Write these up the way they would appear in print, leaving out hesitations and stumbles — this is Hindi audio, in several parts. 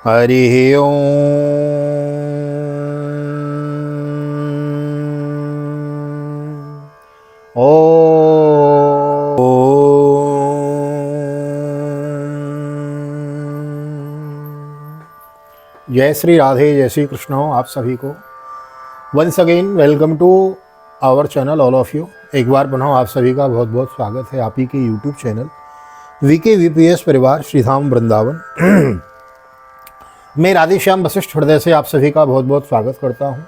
हरि ओम। जय श्री राधे, जय श्री कृष्ण आप सभी को। Once again welcome to our channel all of you. एक बार पुनः आप सभी का बहुत बहुत स्वागत है आप ही के यूट्यूब चैनल VKVPS परिवार श्रीधाम वृंदावन। मैं राधेश्याम वशिष्ठ हृदय से आप सभी का बहुत बहुत स्वागत करता हूँ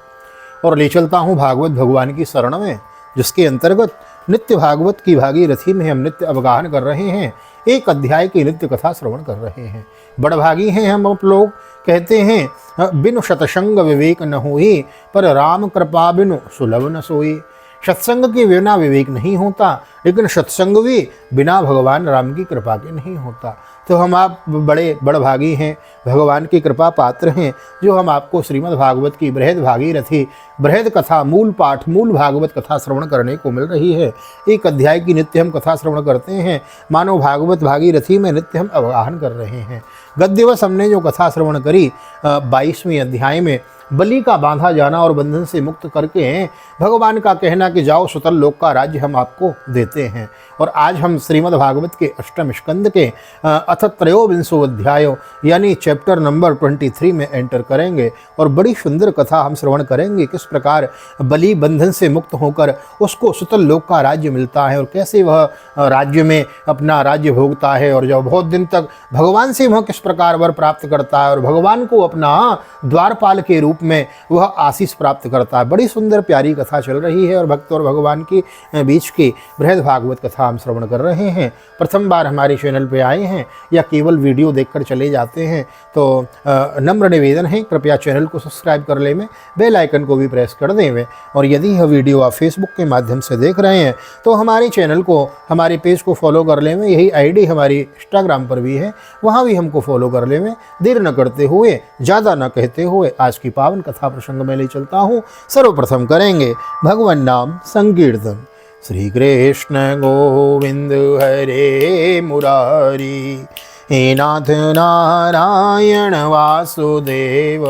और ले चलता हूँ भागवत भगवान की शरण में, जिसके अंतर्गत नित्य भागवत की भागीरथी में हम नित्य अवगाहन कर रहे हैं। एक अध्याय की नित्य कथा श्रवण कर रहे हैं। बड़भागी हैं हम लोग, कहते हैं बिनु शतसंग विवेक न होई, पर राम कृपा बिनु सुलभ न सोई। सत्संग के बिना विवेक नहीं होता, लेकिन सत्संग भी बिना भगवान राम की कृपा के नहीं होता। तो हम आप बड़े बड़भागी हैं, भगवान की कृपा पात्र हैं, जो हम आपको श्रीमद् भागवत की बृहद भागीरथी बृहद कथा मूल पाठ मूल भागवत कथा श्रवण करने को मिल रही है। एक अध्याय की नित्य हम कथा श्रवण करते हैं, मानो भागवत भागीरथी में नित्य हम अवगाहन कर रहे हैं। गत दिवस हमने जो कथा श्रवण करी 22वें अध्याय में, बलि का बांधा जाना और बंधन से मुक्त करके भगवान का कहना कि जाओ सुतल लोक का राज्य हम आपको देते हैं। और आज हम श्रीमद् भागवत के अष्टम स्कंद के अथ त्रयोविंशो अध्याय यानी चैप्टर नंबर 23 में एंटर करेंगे और बड़ी सुंदर कथा हम श्रवण करेंगे। किस प्रकार बलि बंधन से मुक्त होकर उसको सुतल लोक का राज्य मिलता है और कैसे वह राज्य में अपना राज्य भोगता है, और जब बहुत दिन तक भगवान से वह किस प्रकार वर प्राप्त करता है और भगवान को अपना द्वारपाल के रूप में वह आशीष प्राप्त करता है। बड़ी सुंदर प्यारी कथा चल रही है और भक्त और भगवान की बीच की बृहद भागवत कथा हम श्रवण कर रहे हैं। प्रथम बार हमारे चैनल पे आए हैं या केवल वीडियो देखकर चले जाते हैं तो नम्र निवेदन है, कृपया चैनल को सब्सक्राइब कर ले में, बेल आइकन को भी प्रेस कर दें। और यदि यह वीडियो आप फेसबुक के माध्यम से देख रहे हैं तो हमारे चैनल को हमारे पेज को फॉलो कर ले में। यही ID हमारी इंस्टाग्राम पर भी है, वहाँ भी हमको फॉलो कर ले में। देर न करते हुए, ज़्यादा न कहते हुए आज की पावन कथा प्रसंग में ले चलता हूँ। सर्वप्रथम करेंगे भगवान नाम संकीर्तन। श्री कृष्ण गोविंद हरे मुरारी, हे नाथ नारायण वासुदेव।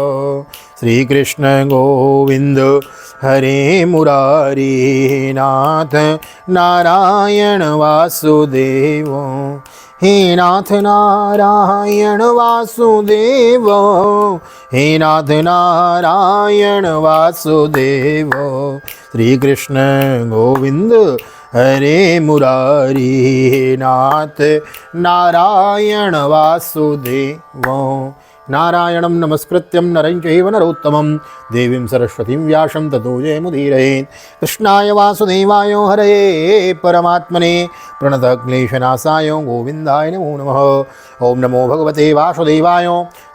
श्री कृष्ण गोविंद हरे मुरारी, हे नाथ नारायण वासुदेव। हे नाथ नारायण वासुदेव, हे नाथ नारायण वासुदेव। श्री कृष्ण गोविंद हरे मुरारी, हे नाथ नारायण वासुदेव। नारायणं नमस्कृत्यं नरं चैव नरोत्तमं, देवीं सरस्वतीं व्यासं ततो जयमुदीरयेत्। कृष्णाय वासुदेवाय हरये परमात्मने प्रणतक्लेशनाशाय गोविन्दाय नमो नमः। ओम नमो भगवते वासुदेवाय।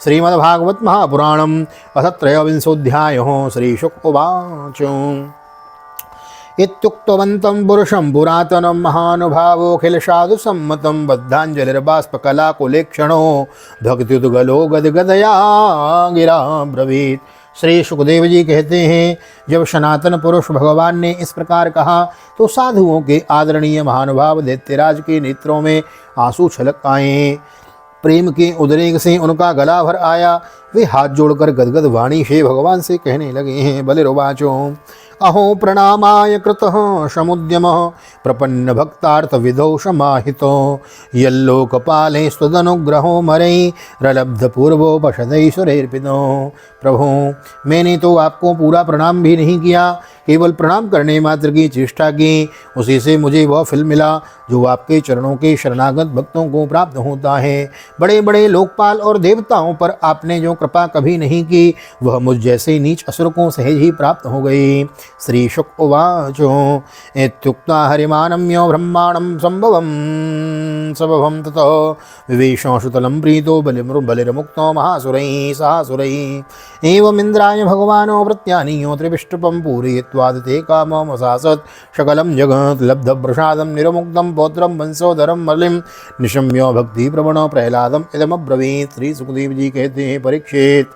श्रीमद्भागवत महापुराणम् अथ त्रयोविंशोऽध्यायः। श्रीशुक उवाच। इत्युक्तवन्तं पुरुषं पुरातनं महानुभावोऽखिलसाधुसम्मतं, बद्धाञ्जलिर्बाष्पकलाकुलेक्षणो भक्त्युद्गलो गदगदया गिरा ब्रवीत्। श्री सुखदेव जी कहते हैं, जब सनातन पुरुष भगवान ने इस प्रकार कहा तो साधुओं के आदरणीय महानुभाव दैत्यराज के नेत्रों में आंसू छलक आए। प्रेम के उद्रेक से उनका गला भर आया। वे हाथ जोड़कर गदगद वाणी से भगवान से कहने लगे हैं। बलिर्वाचो अहो प्रणामाय कृतः समुद्यमः, प्रपन्न भक्तार्थ विधौ समाहितो, यल्लोकपाले स्वदनुग्रहो मरै रलब्ध पूर्वोपशदै सुरेर्पितो। प्रभु, मैंने तो आपको पूरा प्रणाम भी नहीं किया, केवल प्रणाम करने मात्र की चेष्टा की। उसी से मुझे वह फल मिला जो आपके चरणों के शरणागत भक्तों को प्राप्त होता है। बड़े बड़े लोकपाल और देवताओं पर आपने जो कृपा कभी नहीं की, वह मुझ जैसे नीच असुर को सहज ही प्राप्त हो गई। श्री शुक उवाचो। इत्युक्त्वा हरिमानम्यो ब्रह्माणं संभवं सबभं ततो विवेशो सुतलं प्रीतो बलिर्मुक्तो महासुरैः सहासुरैः। एवमिन्द्राय भगवानो प्रत्यानीयो त्रिविष्टपं पूरयित्वादिते काममसासत्, सकलं जगत् लब्धप्रसादं निरमुक्तं पौत्रं वंशोधरं बलिं निशम्यो भक्ति प्रवणो प्रहलादम इदमब्रवीत्। श्री सुखदेव जी कहते हैं, परीक्षित,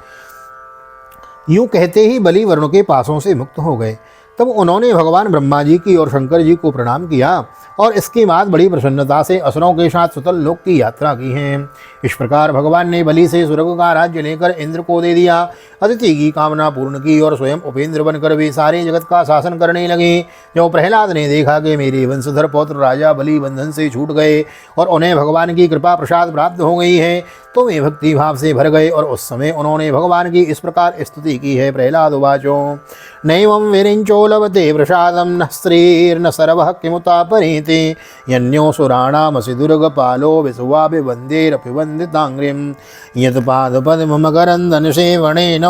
यूँ कहते ही बलि वरुण के पासों से मुक्त हो गए। तब उन्होंने भगवान ब्रह्मा जी की और शंकर जी को प्रणाम किया और इसके बाद बड़ी प्रसन्नता से असुरों के साथ सुतल लोक की यात्रा की है। इस प्रकार भगवान ने बलि से स्वर्ग का राज्य लेकर इंद्र को दे दिया। अदिति की कामना पूर्ण की और स्वयं उपेंद्र बनकर वे सारे जगत का शासन करने लगे। जो प्रहलाद ने देखा कि मेरे वंशधर पौत्र राजा बलि बंधन से छूट गए और उन्हें भगवान की कृपा प्रसाद प्राप्त हो गई है, तो वे भक्ति भाव से भर गए और उस समय उन्होंने भगवान की इस प्रकार स्तुति की है। प्रहलाद उवाचो नैवं विरिञ्चो लभते प्रसादं न स्त्रीर्न सर्वः किमुता परीते यन्यो सुराणामसि दुर्गपालो विसुवापि वन्देरपि वन्दिताङ्घ्रिं यत्पादपद्मकरन्दनसेवनेन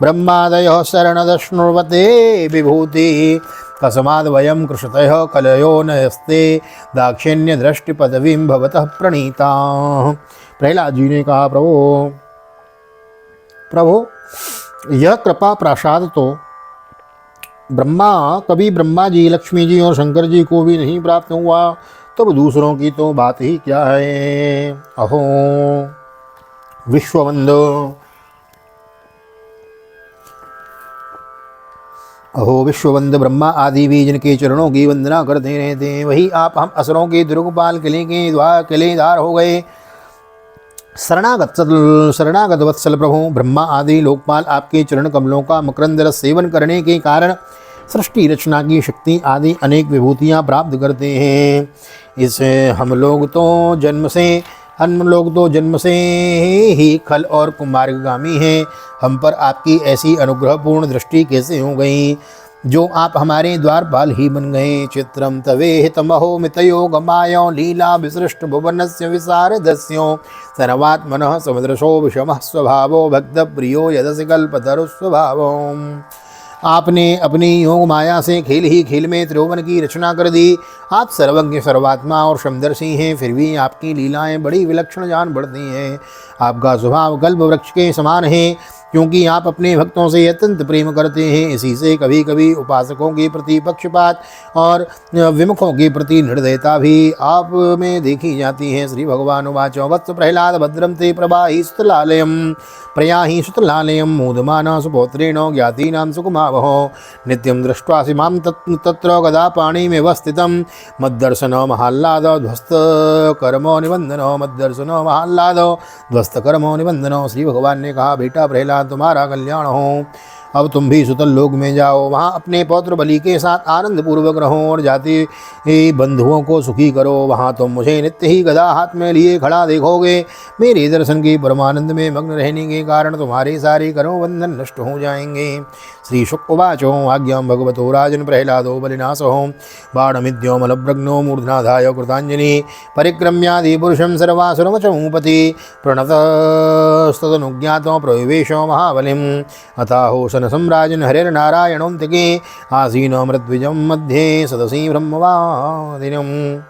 ब्रह्मादयः शरणदश्नुर्वते विभूति तस्माद्वयं कृशतयः कलयो नयस्ते दाक्षिण्य दृष्टि पदवीं भवतः प्रणीता। प्रहलाद जी ने कहा, प्रभु यह कृपा प्रसाद तो कभी ब्रह्मा जी, लक्ष्मी जी और शंकर जी को भी नहीं प्राप्त हुआ, तब दूसरों की तो बात ही क्या है। अहो विश्ववंद ब्रह्मा आदि भी जिनके चरणों की वंदना करते रहते हैं, वही आप हम असुरों के दुर्गपाल किलेदार हो गए। शरणागत वत्सल प्रभु ब्रह्मा आदि लोकपाल आपके चरण कमलों का मकरंद रस सेवन करने के कारण सृष्टि रचना की शक्ति आदि अनेक विभूतियाँ प्राप्त करते हैं। इसे हम लोग तो जन्म से ही खल और कुमार्गामी हैं। हम पर आपकी ऐसी अनुग्रहपूर्ण दृष्टि कैसे हो गई, जो आप हमारे द्वारपाल ही बन गए। चित्रम तवे हितमहो मितयो गमायो लीला विसृष्ट भुवनस्य विशारदस्यो सर्वात्मनः समुद्रशो विषमः स्वभावो भक्त प्रियो यदसि कल्पतरु स्वभावो। आपने अपनी योग माया से खेल ही खेल में त्रिभुवन की रचना कर दी। आप सर्वज्ञ सर्वात्मा और समदर्शी हैं, फिर भी आपकी लीलाएं बड़ी विलक्षण जान पड़ती हैं। आपका स्वभाव कल्प वृक्ष के समान है, क्योंकि आप अपने भक्तों से अत्यंत प्रेम करते हैं। इसी से कभी कभी उपासकों के प्रति पक्षपात और विमुखों के प्रति निर्दयता भी आप में देखी जाती है। श्री भगवान उवाचो वत्स प्रहलाद भद्रम ते प्रभाहि सुतलालयम प्रयाहि सुतलालयम मोदमाना सुपौत्रेण ज्ञातीनां सुकुमावहो नित्यं दृष्ट्वासि मां तत्र गदा पाणिमेव स्थितं मद्दर्शन महाल्लाद ध्वस्त कर्मो निबंधनो मद्दर्शन महाल्लाद ध्वस्त कर्मो निबंधनो। श्री भगवान ने कहा, बेटा प्रहलाद तुम्हारा कल्याण हो। अब तुम भी सुतल लोक में जाओ, वहाँ अपने पौत्र बलि के साथ आनंद पूर्वक रहो और जाति बंधुओं को सुखी करो। वहाँ तुम मुझे नित्य ही गदा हाथ में लिए खड़ा देखोगे। मेरे दर्शन के परमानंद में मग्न रहने के कारण तुम्हारे सारे कर्म बंधन नष्ट हो जाएंगे। श्री शुक उवाचो आज्ञां भगवतो राजन् प्रहलादो बलिनाशो बाणमिद्योमलभ्रग्नो मूर्धनाधाय कृताञ्जलि परिक्रम्यादि पुरुषं सर्वासुरवचमुपति प्रणतस्तदनुज्ञातो प्रविवेशो महाबलिम् अथाहोसन सम्राजन् हरिर्नारायणोऽन्तिके आसीनो मृद्विजं मध्ये सदसि ब्रह्मवादिनम्।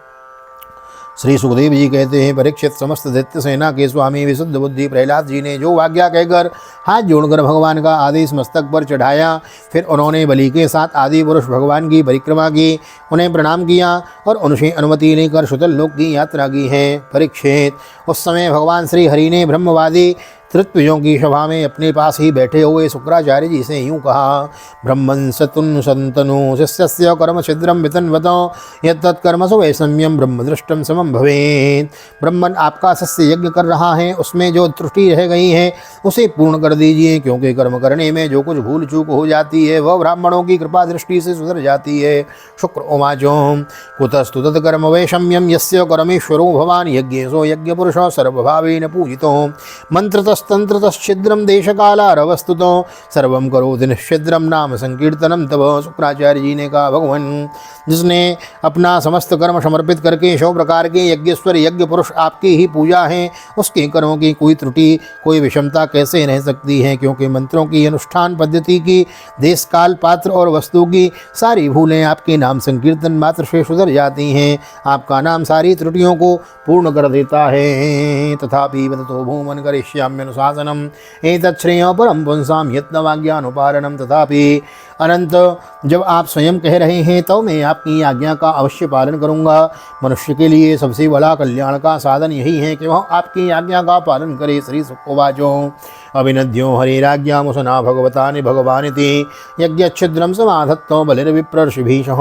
श्री सुखदेव जी कहते हैं, परीक्षित समस्त दैत्य सेना के स्वामी विशुद्ध बुद्धि प्रहलाद जी ने जो आज्ञा कहकर हाथ जोड़कर भगवान का आदेश मस्तक पर चढ़ाया, फिर उन्होंने बलि के साथ आदि पुरुष भगवान की परिक्रमा की, उन्हें प्रणाम किया और उनसे अनुमति लेकर सुतल लोक की यात्रा की है। परीक्षित, उस समय भगवान श्री हरि ने ब्रह्मवादी तृत्विजों की सभा में अपने पास ही बैठे हुए शुक्राचार्य जी से यूँ कहा, ब्रह्मन् सतुन् संतनु शिष्यस्य कर्म छिद्रम वितन्वतो यत्तत्कर्मसु वैषम्यं ब्रह्मदृष्टं समं भवेत्। ब्रह्मन आपका शिष्य यज्ञ कर रहा है, उसमें जो त्रुटि रह गई है उसे पूर्ण कर दीजिए, क्योंकि कर्म करने में जो कुछ भूल चूक हो जाती है वह ब्राह्मणों की कृपा दृष्टि से सुधर जाती है। शुक्र उवाचो कुतस्तु तत्कर्म वैषम्यं यस्य कर्मेश्वरो भवान् यज्ञेशो यज्ञपुरुषो सर्वभावेन पूजितो मंत्रतस्तंत्रतश्छिद्रम देशकालारवस्तुतो सर्वं करोति निश्छिद्रम नाम संकीर्तनम तब। शुक्राचार्य जी ने कहा, भगवान जिसने अपना समस्त कर्म समर्पित करके 100 प्रकार के यज्ञेश्वर यज्ञ पुरुष आपकी ही पूजा है, उसके कर्मों की कोई त्रुटि कोई विषमता कैसे रह सकती है, क्योंकि मंत्रों की अनुष्ठान पद्धति की देश काल पात्र और वस्तु की सारी भूलें आपके नाम संकीर्तन मात्र से सुधर जाती हैं। आपका नाम सारी त्रुटियों को पूर्ण कर देता है। तथापि वदतो भूमन् करिष्याम्यनुशासनम् एतच्छ्रेयो परं पुंसां यत्नवाज्ञानुपालनम्। तथापि अनंत जब आप स्वयं कह रहे हैं तो मैं आपकी आज्ञा का अवश्य पालन करूंगा। मनुष्य के लिए सबसे बड़ा कल्याण का साधन यही है कि वह आपकी आज्ञा का पालन करे। श्री सुखवाचो अभिनद्यो हरिराज्ञामुसना भगवतानि भगवानिति यज्ञच्छिद्रं समाधत्तो बलिर्विप्रर्षिभीषः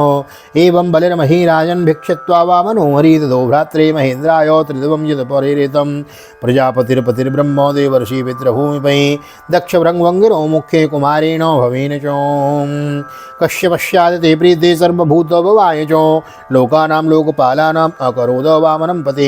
एवं बलिर्महीराजन् भिक्षत्वा वामनो हरि तदो भ्रात्रे महेन्द्राय त्रिदिवं यदपरिहृतं प्रजापतिर्पतिर्ब्रह्मो देवर्षि पितृभूमिपै दक्षभृङ्वङ्गिरो मुख्ये कुमारेण भवेन च कश्यपश्चादते प्रीते सर्वभूतभवाय च लोकानां लोकपालानाम् अकरोद वामनं पते।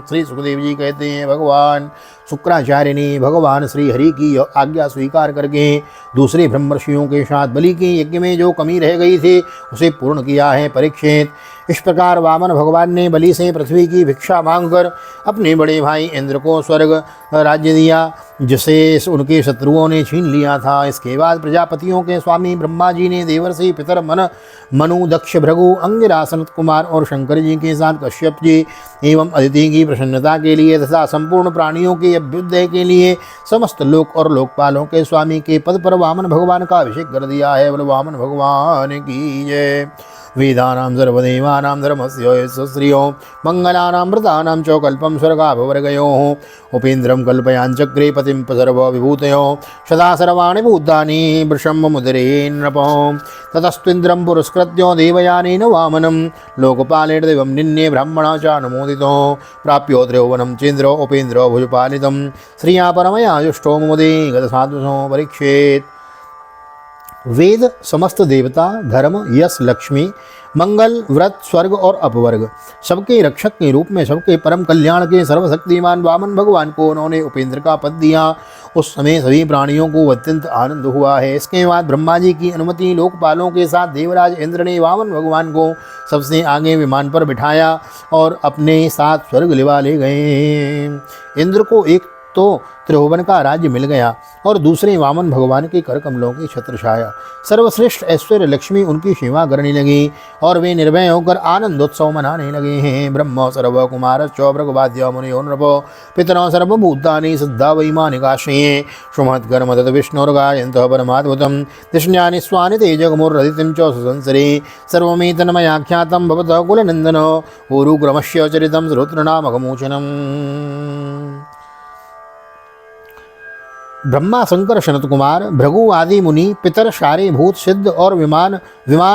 श्री सुखदेव जी कहते हैं भगवान शुक्राचार्य ने भगवान श्री हरि की आज्ञा स्वीकार करके दूसरे ब्रह्मर्षियों के साथ बलि के यज्ञ में जो कमी रह गई थी उसे पूर्ण किया है परीक्षित। इस प्रकार वामन भगवान ने बलि से पृथ्वी की भिक्षा मांगकर अपने बड़े भाई इंद्र को स्वर्ग राज्य दिया जिसे उनके शत्रुओं ने छीन लिया था। इसके बाद प्रजापतियों के स्वामी ब्रह्मा जी ने देवर्षि पितर मनु दक्ष भृगु अंगिरा सनत कुमार और शंकर जी के साथ कश्यप जी एवं अदिति की प्रसन्नता के लिए तथा संपूर्ण प्राणियों के अभ्युदय के लिए समस्त लोक और लोकपालों के स्वामी के पद पर वामन भगवान का अभिषेक कर दिया है। बोलो वामन भगवान की जय। वेदानां सर्वदेवानां धर्मस्य यशस्रियो मंगलानां व्रतानां च कल्पं स्वर्गाभवर्गयोः उपेन्द्रं कल्पयाञ्चक्रे पतिं सर्वविभूतयोः सदा सर्वाणि भूतानि वृषं मुदरे नृपः ततस्त्विन्द्रं पुरस्कृत्य देवयानेन वामनं लोकपालेन देवं निन्ये ब्राह्मणा च अनुमोदितो प्राप्यो त्रिभुवनं चेन्द्रो उपेन्द्रो भुजपालितं श्रिया परमया जुष्टो मुदे गतसाधुसो परीक्षेत्। वेद समस्त देवता धर्म यश लक्ष्मी मंगल व्रत स्वर्ग और अपवर्ग सबके रक्षक के रूप में सबके परम कल्याण के सर्वशक्तिमान वामन भगवान को उन्होंने उपेंद्र का पद दिया। उस समय सभी प्राणियों को अत्यंत आनंद हुआ है। इसके बाद ब्रह्मा जी की अनुमति लोकपालों के साथ देवराज इंद्र ने वामन भगवान को सबसे आगे विमान पर बिठाया और अपने साथ स्वर्ग लिवा ले गए। इंद्र को एक तो त्रिभुवन का राज्य मिल गया और दूसरे वामन भगवान के कर कमलों की छत्र छाया। सर्वश्रेष्ठ ऐश्वर्य लक्ष्मी उनकी सेवा करने लगी और वे निर्भय होकर आनंदोत्सव मनाने लगे हैं। ब्रह्म सर्व कुमार भृगवाद्य मुनियो नृपो पितरो सर्वभूतानि सिद्धा वैमानिकाश्रये सुमहत्कर्म तत् विष्णुर्गायन्तः परमाद्भुतं तिष्ण्यानि स्वानि ते जगमुर्रदितिं च सुसंसरे सर्वमेतन्मयाख्यातं भवतः कुलनन्दन ऊरुक्रमस्य चरितं श्रोतृनामकमोचनम्। ब्रह्मा शंकर सनत कुमार भृगु आदि मुनि पितर सारे भूत सिद्ध और विमान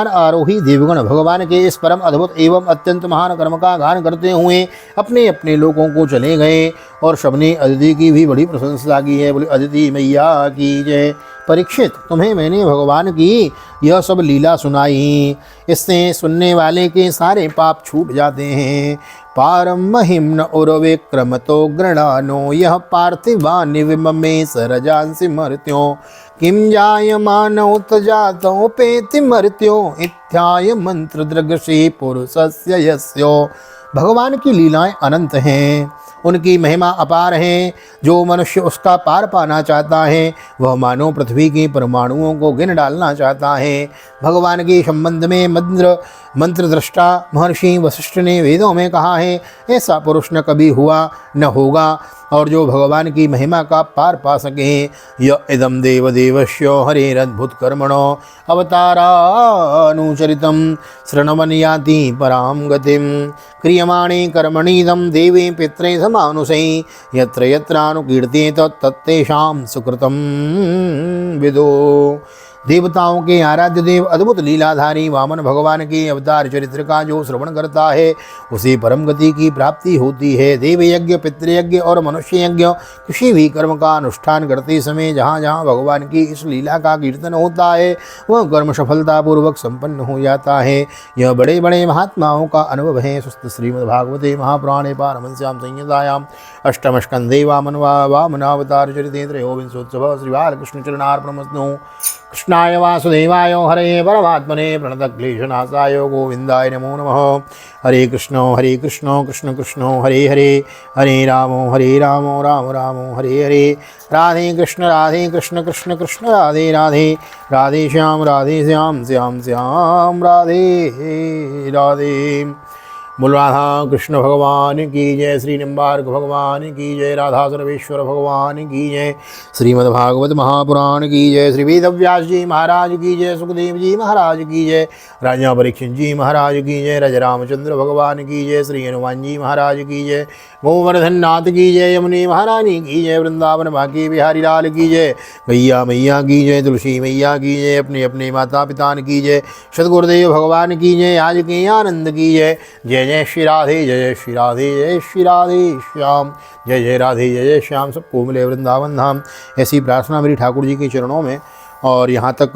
आरोही देवगण भगवान के इस परम अद्भुत एवं अत्यंत महान कर्म का गान करते हुए अपने अपने लोकों को चले गए और सबने अदिति की भी बड़ी प्रशंसा की है। बोले अदिति मैया की जय। परीक्षित तुम्हें मैंने भगवान की यह सब लीला सुनाई, इससे सुनने वाले के सारे पाप छूट जाते हैं। पारम महिम्न उर्विक्रम तो गृणानो यह पार्थिवानि विममे सरजांसि मर्त्यो किम जायमानोत जातो पेति मर्त्यो इत्याय मंत्र दृगसी पुरुषस्य यस्यो। भगवान की लीलाएं अनंत हैं, उनकी महिमा अपार है। जो मनुष्य उसका पार पाना चाहता है वह मानो पृथ्वी के परमाणुओं को गिन डालना चाहता है। भगवान के संबंध में मंत्र दृष्टा महर्षि वशिष्ठ ने वेदों में कहा है, ऐसा पुरुष न कभी हुआ न होगा और जो भगवान की महिमा का पार पा सके। य इदम देवदेवस्य हरेरद्भुत कर्मणो अवतारानुचरितं शृण्वन् याति परां गतिं क्रियमाणे कर्मणीदं देवे पित्रे समानुषै यत्र यत्रानुकीर्तेत तत्तेषां सुकृतं विदो। देवताओं के आराध्य देव अद्भुत लीलाधारी वामन भगवान के अवतार चरित्र का जो श्रवण करता है उसे परम गति की प्राप्ति होती है। देव यज्ञ पितृयज्ञ और मनुष्य यज्ञ किसी भी कर्म का अनुष्ठान करते समय जहाँ जहाँ भगवान की इस लीला का कीर्तन होता है वह कर्म सफलतापूर्वक संपन्न हो जाता है। यह बड़े बड़े महात्माओं का अनुभव है। सुस्त श्रीमद्भागवते महापुराणे पारमहंस्यां संहितायां अष्टम स्कंधे वामनावतार चरिते त्रयोविंशोत्सव श्री बालकृष्ण चरणार्पणमस्तु। कृष्णाय वासुदेवाय हरे परमात्मने प्रणतक्लेशनाशाय गोविंदाय नमो नमः। हरे कृष्ण कृष्ण कृष्ण हरे हरे हरे राम राम राम हरे हरे। राधे कृष्ण कृष्ण कृष्ण राधे राधे राधे श्याम श्याम श्याम राधे राधे। बोल राधा कृष्ण भगवान की जय, श्री निम्बार्क भगवान की जय, राधा सर्वेश्वर भगवान की जय, श्रीमद्भागवत महापुराण की जय, श्री वेद व्यास जी महाराज की जय, सुखदेव जी महाराज की जय, राजा परीक्षित जी महाराज की जय, राजा रामचंद्र भगवान की जय, श्री हनुमान जी महाराज की जय, गोवर्धन नाथ की जय, यमुने महारानी की जय, वृंदावन बांके बिहारी लाल की जय, गैया मैया की जय, तुलसी मैया की जय, अपने अपने माता पिता की जय, सदगुरुदेव भगवान की जय, आज के आनंद की जय। जय जय श्री राधे, जय जय श्री राधे, जय श्री राधे श्याम, जय जय राधे, जय जय श्याम, सबको मिले वृंदावन धाम। ऐसी प्रार्थना मेरी ठाकुर जी के चरणों में। और यहाँ तक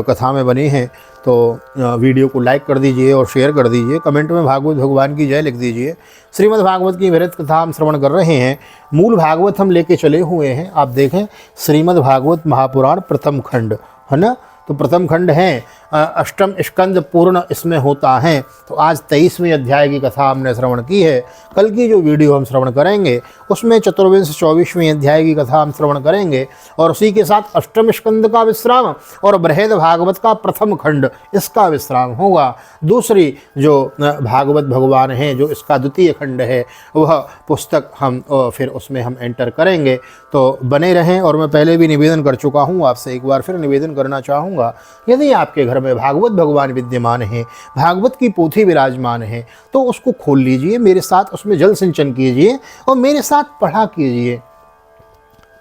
कथा में बने हैं तो वीडियो को लाइक कर दीजिए और शेयर कर दीजिए। कमेंट में भागवत भगवान की जय लिख दीजिए। श्रीमद् भागवत की विरत कथा हम श्रवण कर रहे हैं। मूल भागवत हम लेके चले हुए हैं। आप देखें, श्रीमद् भागवत महापुराण प्रथम खंड है ना। तो प्रथम खंड है, अष्टम स्कंद पूर्ण इसमें होता है। तो आज 23वें अध्याय की कथा हमने श्रवण की है। कल की जो वीडियो हम श्रवण करेंगे उसमें चतुर्विंश 24वें अध्याय की कथा हम श्रवण करेंगे, और उसी के साथ अष्टम स्कंद का विश्राम और बृहद भागवत का प्रथम खंड इसका विश्राम होगा। दूसरी जो भागवत भगवान है, जो इसका द्वितीय खंड है, वह पुस्तक हम फिर उसमें हम एंटर करेंगे। तो बने रहें। और मैं पहले भी निवेदन कर चुका हूँ, आपसे एक बार फिर निवेदन करना चाहूँगा, यदि आपके घर में भागवत भगवान विद्यमान है, भागवत की पोथी विराजमान है, तो उसको खोल लीजिए, मेरे साथ उसमें जल सिंचन कीजिए और मेरे साथ पढ़ा कीजिए।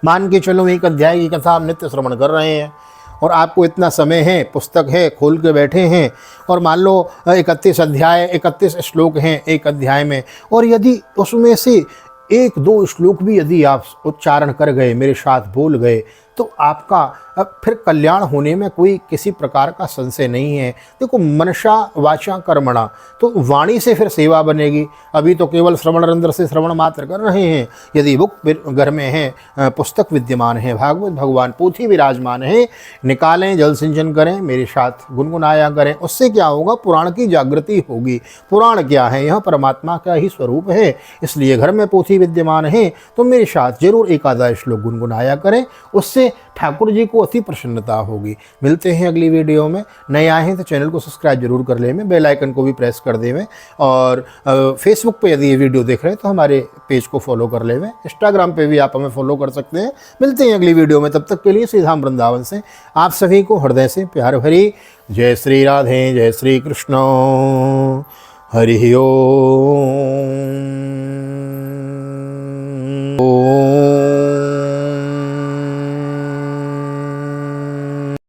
मान के चलो एक अध्याय की कथा हम नित्य श्रवण कर रहे हैं और आपको इतना समय है, पुस्तक है, खोल के बैठे हैं, और मान लो 31 अध्याय 31 श्लोक हैं एक अध्याय में, और यदि उसमें से 1-2 श्लोक भी यदि आप उच्चारण कर गए, मेरे साथ बोल गए, तो आपका फिर कल्याण होने में कोई किसी प्रकार का संशय नहीं है। देखो, मनसा वाचा कर्मणा, तो वाणी से फिर सेवा बनेगी। अभी तो केवल श्रवण रंध्र से श्रवण मात्र कर रहे हैं। यदि बुक घर में है, पुस्तक विद्यमान है, भागवत भगवान पोथी विराजमान है, निकालें, जल सिंचन करें, मेरे साथ गुनगुनाया करें। उससे क्या होगा? पुराण की जागृति होगी। पुराण क्या है? यह परमात्मा का ही स्वरूप है। इसलिए घर में पोथी विद्यमान है तो मेरे साथ जरूर एक आधा श्लोक गुनगुनाया करें, उससे ठाकुर जी को अति प्रसन्नता होगी। मिलते हैं अगली वीडियो में। नए आए हैं तो चैनल को सब्सक्राइब जरूर कर लें, बेल आइकन को भी प्रेस कर देवें, और फेसबुक पे यदि ये वीडियो देख रहे हैं तो हमारे पेज को फॉलो कर लेवें। इंस्टाग्राम पे भी आप हमें फॉलो कर सकते हैं। मिलते हैं अगली वीडियो में, तब तक के लिए श्री धाम वृंदावन से आप सभी को हृदय से प्यार भरी जय श्री राधे, जय श्री कृष्ण, हरि ओम।